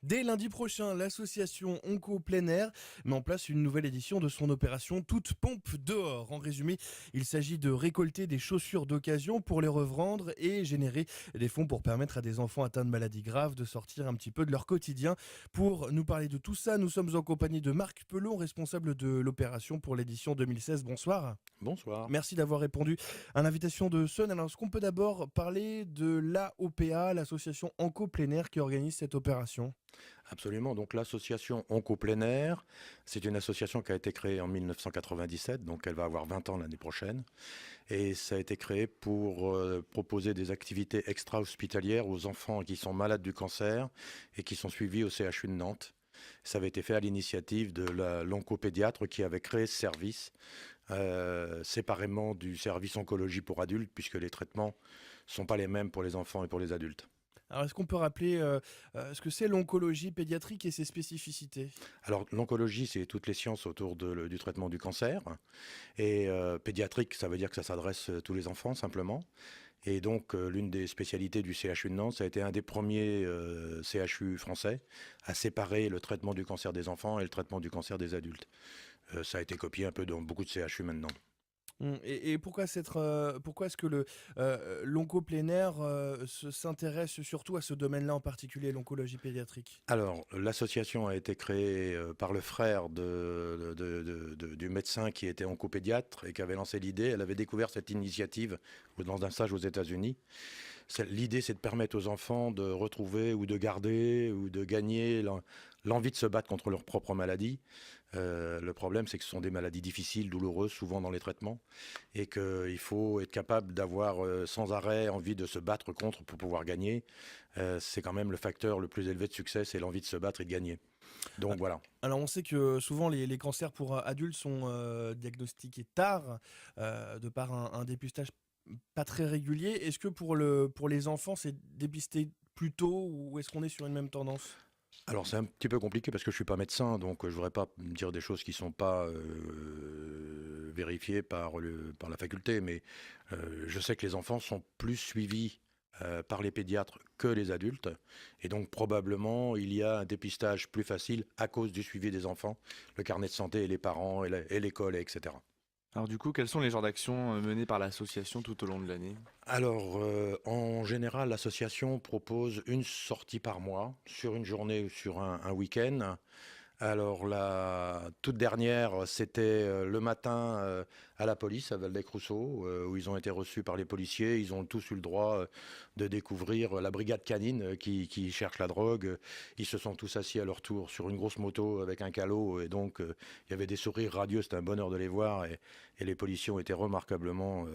Dès lundi prochain, l'association Onco Plein Air met en place une nouvelle édition de son opération Toute pompe dehors. En résumé, il s'agit de récolter des chaussures d'occasion pour les revendre et générer des fonds pour permettre à des enfants atteints de maladies graves de sortir un petit peu de leur quotidien. Pour nous parler de tout ça, nous sommes en compagnie de Marc Pelon, responsable de l'opération pour l'édition 2016. Bonsoir. Bonsoir. Merci d'avoir répondu à l'invitation de Sun. Alors, est-ce qu'on peut d'abord parler de l'AOPA, l'association Onco Plein Air qui organise cette opération? Absolument. Donc l'association Onco Plein Air, c'est une association qui a été créée en 1997, donc elle va avoir 20 ans l'année prochaine. Et ça a été créé pour proposer des activités extra-hospitalières aux enfants qui sont malades du cancer et qui sont suivis au CHU de Nantes. Ça avait été fait à l'initiative de l'oncopédiatre qui avait créé ce service séparément du service oncologie pour adultes, puisque les traitements ne sont pas les mêmes pour les enfants et pour les adultes. Alors, est-ce qu'on peut rappeler ce que c'est l'oncologie pédiatrique et ses spécificités? Alors, l'oncologie, c'est toutes les sciences autour du traitement du cancer. Et pédiatrique, ça veut dire que ça s'adresse à tous les enfants, simplement. Et donc, l'une des spécialités du CHU de Nantes, ça a été un des premiers CHU français à séparer le traitement du cancer des enfants et le traitement du cancer des adultes. Ça a été copié un peu dans beaucoup de CHU maintenant. Et pourquoi est-ce que l'onco plein air s'intéresse surtout à ce domaine-là en particulier, l'oncologie pédiatrique? Alors, l'association a été créée par le frère du médecin qui était oncopédiatre et qui avait lancé l'idée. Elle avait découvert cette initiative dans un stage aux États-Unis. L'idée, c'est de permettre aux enfants de retrouver ou de garder ou de gagner l'envie de se battre contre leur propre maladie. Le problème, c'est que ce sont des maladies difficiles, douloureuses, souvent dans les traitements, et qu'il faut être capable d'avoir sans arrêt envie de se battre contre pour pouvoir gagner. C'est quand même le facteur le plus élevé de succès, c'est l'envie de se battre et de gagner. Ah, Donc voilà. alors, on sait que souvent les cancers pour adultes sont diagnostiqués tard, de par un dépistage pas très régulier. Est-ce que pour les enfants, c'est dépisté plus tôt ou est-ce qu'on est sur une même tendance? Alors c'est un petit peu compliqué parce que je suis pas médecin, donc je voudrais pas dire des choses qui sont pas vérifiées par la faculté, mais je sais que les enfants sont plus suivis par les pédiatres que les adultes, et donc probablement il y a un dépistage plus facile à cause du suivi des enfants, le carnet de santé et les parents et l'école, etc. Alors du coup, quels sont les genres d'actions menées par l'association tout au long de l'année? Alors, en général, l'association propose une sortie par mois, sur une journée ou sur un week-end. Alors la toute dernière, c'était le matin à la police à Valdec-Rousseau, où ils ont été reçus par les policiers. Ils ont tous eu le droit de découvrir la brigade canine qui cherche la drogue. Ils se sont tous assis à leur tour sur une grosse moto avec un calot, et donc il y avait des sourires radieux. C'était un bonheur de les voir, et les policiers ont été remarquablement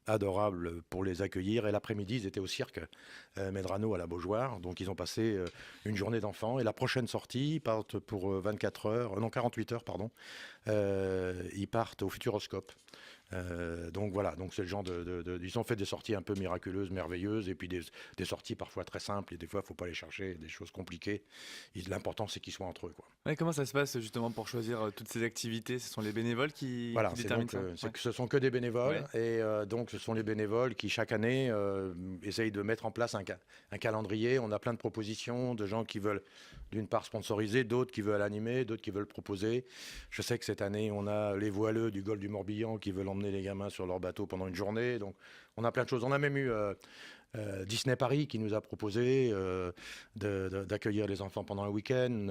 adorables pour les accueillir. Et l'après-midi, ils étaient au cirque Medrano à la Beaujoire. Donc ils ont passé une journée d'enfants. Et la prochaine sortie, ils partent pour 24 heures, non 48 heures, pardon. Ils partent au Futuroscope. Donc voilà, donc c'est le genre ils ont fait des sorties un peu miraculeuses, merveilleuses, et puis des sorties parfois très simples, et des fois il ne faut pas les chercher, des choses compliquées. L'important c'est qu'ils soient entre eux, quoi. Ouais, comment ça se passe justement pour choisir toutes ces activités? Ce sont les bénévoles qui Voilà, déterminent ça? Ouais. ce sont que des bénévoles, Ouais. et donc ce sont les bénévoles qui chaque année essayent de mettre en place un calendrier. On a plein de propositions de gens qui veulent d'une part sponsoriser, d'autres qui veulent animer, d'autres qui veulent proposer. Je sais que cette année on a les voileux du golfe du Morbihan qui veulent emmener les gamins sur leur bateau pendant une journée. Donc on a plein de choses. On a même eu Disney Paris qui nous a proposé d'accueillir les enfants pendant un week-end.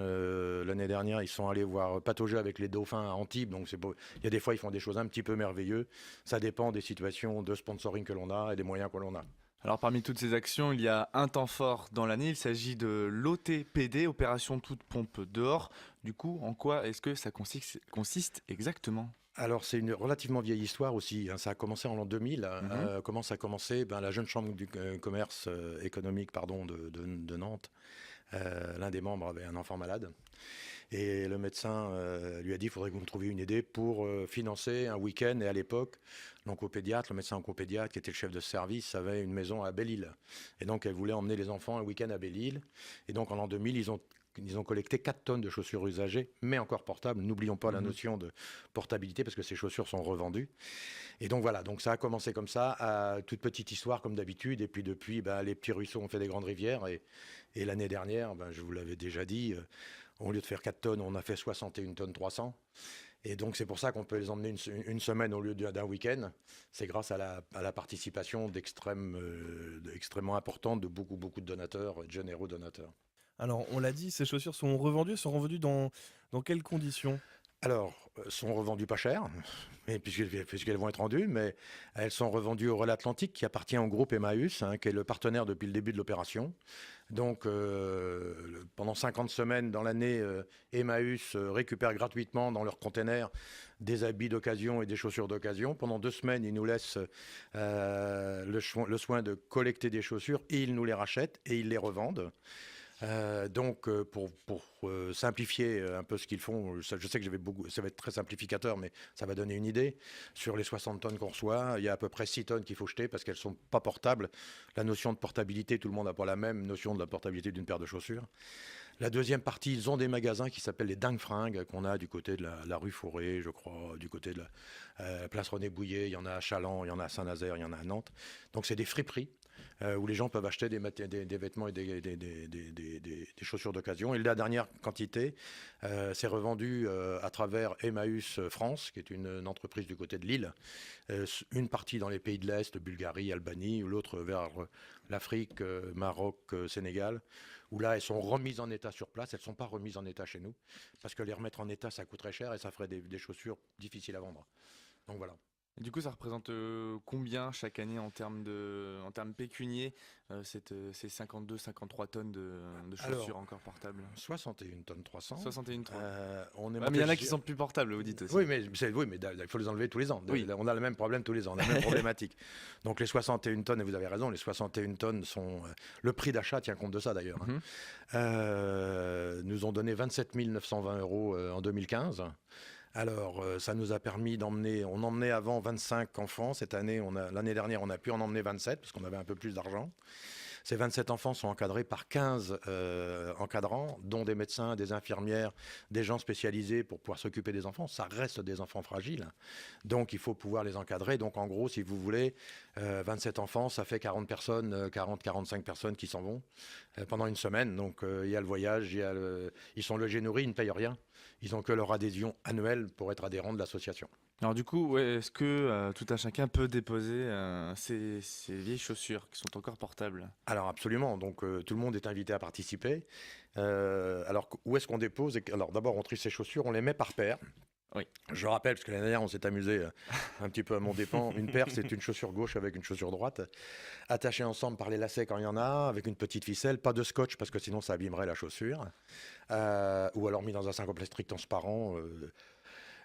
L'année dernière, ils sont allés voir patauger avec les dauphins à Antibes. Donc c'est beau. Il y a des fois, ils font des choses un petit peu merveilleuses. Ça dépend des situations de sponsoring que l'on a et des moyens que l'on a. Alors parmi toutes ces actions, il y a un temps fort dans l'année. Il s'agit de l'OTPD, Opération Toute Pompe Dehors. Du coup, en quoi est-ce que ça consiste exactement? Alors, c'est une relativement vieille histoire aussi, hein. Ça a commencé en l'an 2000. Mhm. Comment ça a commencé? La jeune chambre du commerce économique, pardon, de Nantes, l'un des membres avait un enfant malade. Et le médecin lui a dit, il faudrait que vous me trouviez une idée pour financer un week-end. Et à l'époque, le médecin oncopédiatre, qui était le chef de service, avait une maison à Belle-Île. Et donc, elle voulait emmener les enfants un week-end à Belle-Île. Et donc, en l'an 2000, ils ont ils ont collecté 4 tonnes de chaussures usagées, mais encore portables. N'oublions pas la Mhm. notion de portabilité parce que ces chaussures sont revendues. Et donc voilà, donc ça a commencé comme ça, toute petite histoire comme d'habitude. Et puis depuis, les petits ruisseaux ont fait des grandes rivières. Et l'année dernière, je vous l'avais déjà dit, au lieu de faire 4 tonnes, on a fait 61 tonnes 300. Et donc c'est pour ça qu'on peut les emmener une semaine au lieu d'un week-end. C'est grâce à la participation extrêmement importante de beaucoup de donateurs, de généreux donateurs. Alors, on l'a dit, ces chaussures sont revendues dans quelles conditions? Alors, sont revendues pas cher, mais puisqu'elles vont être rendues, mais elles sont revendues au Relais Atlantique, qui appartient au groupe Emmaüs, qui est le partenaire depuis le début de l'opération. Donc, pendant 50 semaines dans l'année, Emmaüs récupère gratuitement dans leurs containers des habits d'occasion et des chaussures d'occasion. Pendant 2 semaines, ils nous laissent le soin de collecter des chaussures et ils nous les rachètent et ils les revendent. Donc, pour simplifier un peu ce qu'ils font, je sais que ça va être très simplificateur, mais ça va donner une idée. Sur les 60 tonnes qu'on reçoit, il y a à peu près 6 tonnes qu'il faut jeter parce qu'elles ne sont pas portables. La notion de portabilité, tout le monde n'a pas la même notion de la portabilité d'une paire de chaussures. La deuxième partie, ils ont des magasins qui s'appellent les Dingues Fringues, qu'on a du côté de la rue Fourré, je crois, du côté de la place René Bouillet, il y en a à Chaland, il y en a à Saint-Nazaire, il y en a à Nantes. Donc c'est des friperies où les gens peuvent acheter des vêtements et des chaussures d'occasion. Et la dernière quantité, c'est revendu à travers Emmaüs France, qui est une entreprise du côté de Lille. Une partie dans les pays de l'Est, Bulgarie, Albanie, ou l'autre vers l'Afrique, Maroc, Sénégal, où là, elles sont remises en état sur place. Elles ne sont pas remises en état chez nous, parce que les remettre en état, ça coûterait cher et ça ferait des chaussures difficiles à vendre. Donc voilà. Et du coup, ça représente combien chaque année en termes pécuniers, ces 52-53 tonnes de chaussures Alors, encore portables? 61 tonnes 300. 61 tonnes. On est Ah, mais il y en a monté qui sont plus portables, vous dites aussi. Oui, mais il faut les enlever tous les ans. Oui. On a le même problème tous les ans, la même problématique. Donc les 61 tonnes, et vous avez raison, les 61 tonnes sont... le prix d'achat tient compte de ça d'ailleurs. Mhm. Nous ont donné 27 920 euros en 2015. Alors, ça nous a permis d'emmener... On emmenait avant 25 enfants. L'année dernière, on a pu en emmener 27 parce qu'on avait un peu plus d'argent. Ces 27 enfants sont encadrés par 15 encadrants, dont des médecins, des infirmières, des gens spécialisés pour pouvoir s'occuper des enfants. Ça reste des enfants fragiles, donc il faut pouvoir les encadrer. Donc en gros, si vous voulez, 27 enfants, ça fait 40 personnes, 40-45 personnes qui s'en vont pendant une semaine. Donc il y a le voyage, ils sont logés, nourris, ils ne payent rien. Ils n'ont que leur adhésion annuelle pour être adhérents de l'association. Alors du coup, ouais, est-ce que tout un chacun peut déposer ces vieilles chaussures qui sont encore portables? Alors absolument, donc tout le monde est invité à participer. Alors où est-ce qu'on dépose? Alors d'abord on trie ses chaussures, on les met par paire. Oui. Je rappelle, parce que l'année dernière on s'est amusé un petit peu à mon dépens, une paire c'est une chaussure gauche avec une chaussure droite, attachées ensemble par les lacets quand il y en a, avec une petite ficelle, pas de scotch parce que sinon ça abîmerait la chaussure, ou alors mis dans un sac en plastique transparent.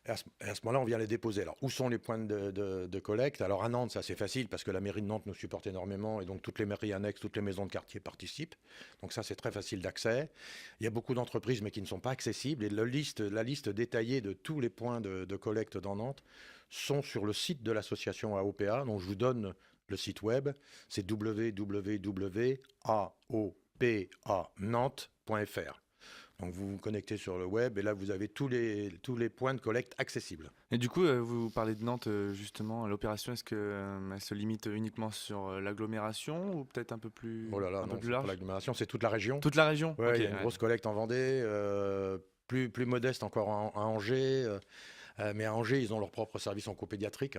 Et à ce moment-là, on vient les déposer. Alors, où sont les points de collecte? Alors, à Nantes, c'est assez facile parce que la mairie de Nantes nous supporte énormément et donc toutes les mairies annexes, toutes les maisons de quartier participent. Donc, ça, c'est très facile d'accès. Il y a beaucoup d'entreprises, mais qui ne sont pas accessibles. Et la liste détaillée de tous les points de collecte dans Nantes sont sur le site de l'association AOPA. Donc, je vous donne le site web. C'est www.aopanantes.fr. Donc vous vous connectez sur le web et là vous avez tous les points de collecte accessibles. Et du coup, vous parlez de Nantes justement. L'opération, est-ce que elle se limite uniquement sur l'agglomération ou peut-être un peu plus, Oh là là, un peu non, plus c'est pas large? l'agglomération, c'est toute la région. Toute la région? Ouais, Ok, il y a une grosse collecte en Vendée, plus modeste encore à Angers. Mais à Angers, ils ont leur propre service oncopédiatrique.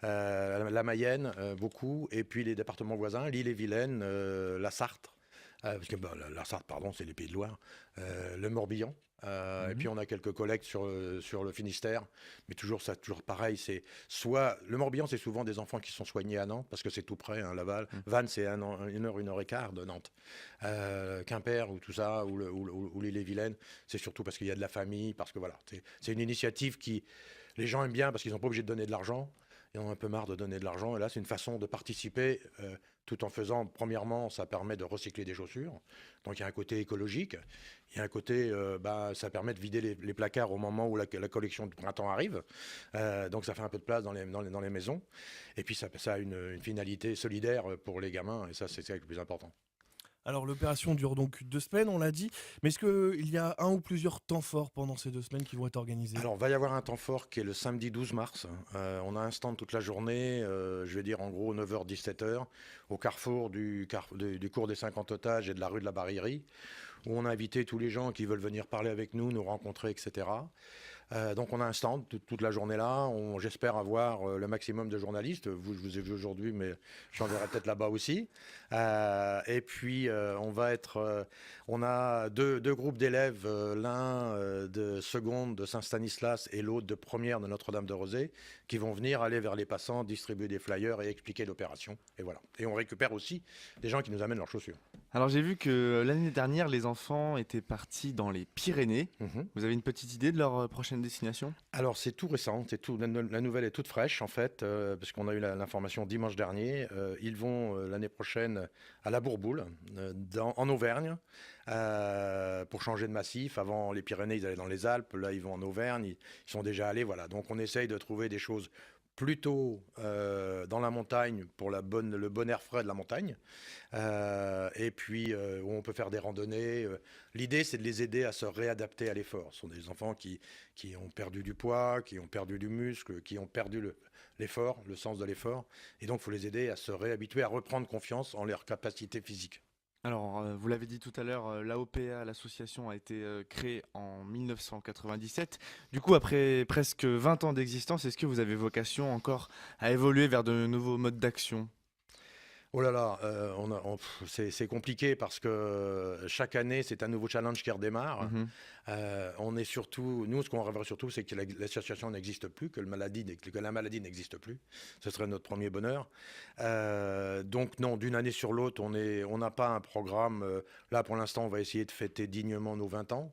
La Mayenne, beaucoup. Et puis les départements voisins, l'Ille-et-Vilaine, la Sarthe. Parce que la Sarthe, pardon, c'est les Pays de Loire. Le Morbihan. Et puis on a quelques collectes sur le Finistère. Mais toujours pareil. C'est soit le Morbihan, c'est souvent des enfants qui sont soignés à Nantes, parce que c'est tout près, Laval. Vannes, c'est 1 heure et quart de Nantes. Quimper ou tout ça, ou l'Ille-et-Vilaine, c'est surtout parce qu'il y a de la famille, parce que voilà. C'est une initiative qui... Les gens aiment bien parce qu'ils sont pas obligés de donner de l'argent. Ils en ont un peu marre de donner de l'argent. Et là, c'est une façon de participer tout en faisant, premièrement, ça permet de recycler des chaussures. Donc, il y a un côté écologique. Il y a un côté, ça permet de vider les placards au moment où la collection de printemps arrive. Donc, ça fait un peu de place dans les maisons. Et puis, ça a une finalité solidaire pour les gamins. Et ça, c'est le plus important. Alors l'opération dure donc 2 semaines, on l'a dit, mais est-ce qu'il y a un ou plusieurs temps forts pendant ces 2 semaines qui vont être organisés? Alors, va y avoir un temps fort qui est le samedi 12 mars. On a un stand toute la journée, je vais dire en gros 9h-17h, au carrefour du cours des 50 otages et de la rue de la Barillerie, où on a invité tous les gens qui veulent venir parler avec nous, nous rencontrer, etc. Donc on a un stand toute la journée là. J'espère avoir le maximum de journalistes. Je vous ai vu aujourd'hui, mais j'en verrai peut-être là-bas aussi. Et puis on a deux groupes d'élèves, l'un de seconde de Saint-Stanislas et l'autre de première de Notre-Dame-de-Rosée, qui vont venir aller vers les passants, distribuer des flyers et expliquer l'opération. Et voilà. Et on récupère aussi des gens qui nous amènent leurs chaussures. Alors j'ai vu que l'année dernière, les enfants étaient partis dans les Pyrénées. Mhm. Vous avez une petite idée de leur prochaine destination? Alors c'est tout récent, la nouvelle est toute fraîche en fait, parce qu'on a eu l'information dimanche dernier. Ils vont l'année prochaine à la Bourboule, en Auvergne, pour changer de massif. Avant les Pyrénées, ils allaient dans les Alpes, là ils vont en Auvergne, ils sont déjà allés, voilà. Donc on essaye de trouver des choses plutôt dans la montagne pour le bon air frais de la montagne, et puis où on peut faire des randonnées. L'idée, c'est de les aider à se réadapter à l'effort. Ce sont des enfants qui ont perdu du poids, qui ont perdu du muscle, qui ont perdu l'effort, le sens de l'effort. Et donc, il faut les aider à se réhabituer, à reprendre confiance en leurs capacités physiques. Alors, vous l'avez dit tout à l'heure, l'AOPA, l'association, a été créée en 1997. Du coup, après presque 20 ans d'existence, est-ce que vous avez vocation encore à évoluer vers de nouveaux modes d'action? Oh là là, c'est compliqué parce que chaque année, c'est un nouveau challenge qui redémarre. Mhm. On est surtout, nous, ce qu'on rêverait surtout, c'est que l'association n'existe plus, que la maladie n'existe plus. Ce serait notre premier bonheur. Donc non, d'une année sur l'autre, on n'a pas un programme. Là, pour l'instant, on va essayer de fêter dignement nos 20 ans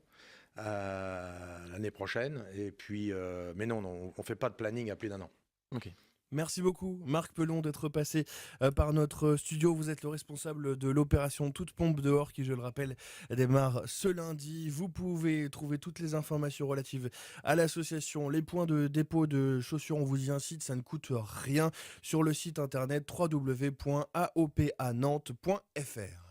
l'année prochaine. Et puis, mais non, on ne fait pas de planning à plus d'1 an. Ok. Merci beaucoup, Marc Pelon, d'être passé par notre studio. Vous êtes le responsable de l'opération Toute Pompe Dehors, qui, je le rappelle, démarre ce lundi. Vous pouvez trouver toutes les informations relatives à l'association, les points de dépôt de chaussures, on vous y incite, ça ne coûte rien, sur le site internet www.aopanantes.fr.